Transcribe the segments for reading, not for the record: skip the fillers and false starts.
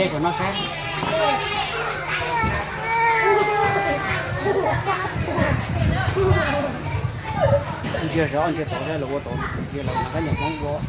chơi của nó sẽ anh chưa rõ anh chưa tỏ ra là vô tổn chưa là cái nhập món vô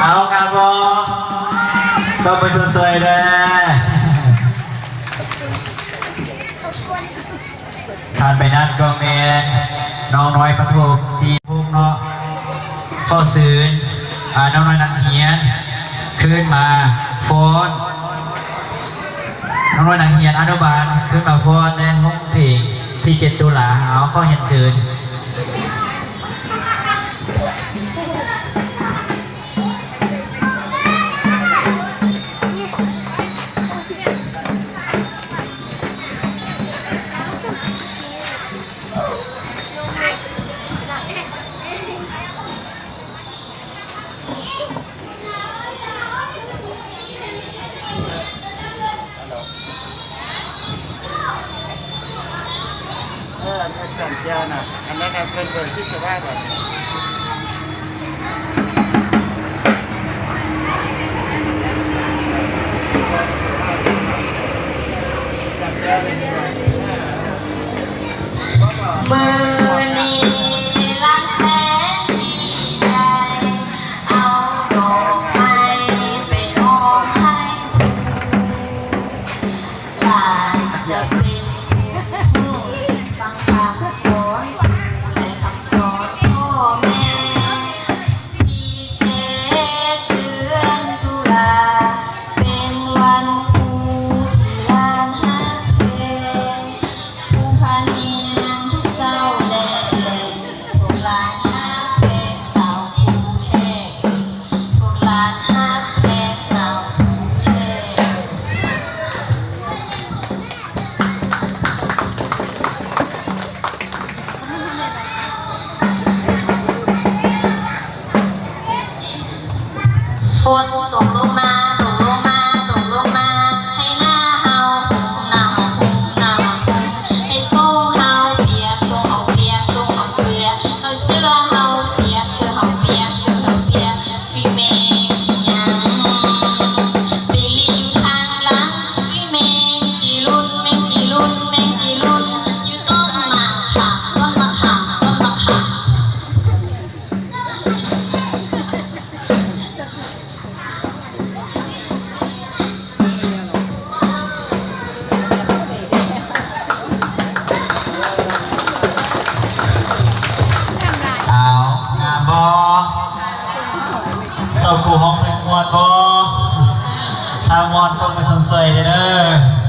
เอาครับบอต้องไปสวยๆเลยทานไปนั่นก็เมนน้องน้อยประทุกที่พุ่งเนาะข้อซื้อน้องน้อยนักเฮียนขึ้นมาโฟนน้องน้อยนักเฮียนอนุบาลขึ้นมาโฟนในห้องเพลงที่7 ตุลาเอาข้อเห็นซื้อCảm giác nào, anh đang làm cơn vừa xích sờ rồi. Mưa đi lan sẽ đi chạy, áo đồ hay về ôm hay làจะเป็นฟังคำสอนและคำสอนพ่อแม่ที่7 เดือนตุลาเป็นวันครูที่ลานฮักเพลงครูพาเรียนทุกเช้าและเย็นพวกหลานฮักเพลงสาวกรุงเทพพวกหลานฮักเพลงสาวกรุงเทพฝนตกลงมาตกลงมาตกลงมาให้หน้าเฮาหุ่มหน้าเฮาหุ่มหน้าเฮาหุ่มให้ส่งเฮาเปียกส่งเฮาเปียกส่งเฮาเปียกให้เสื้อเฮาเปียกเสื้อเฮาเปียกเสื้อเฮาเปียกวิเมงยังไปลีอยู่ทางหลังวิเมงจีรุ่นเมงจีรุ่นเมงจีรุ่นอยู่ต้นมะขามต้นมะขามต้นมะขามสาวคู่ห้องเพลงมวนบอทางมอนต้องไปสนใจเลยเด้อ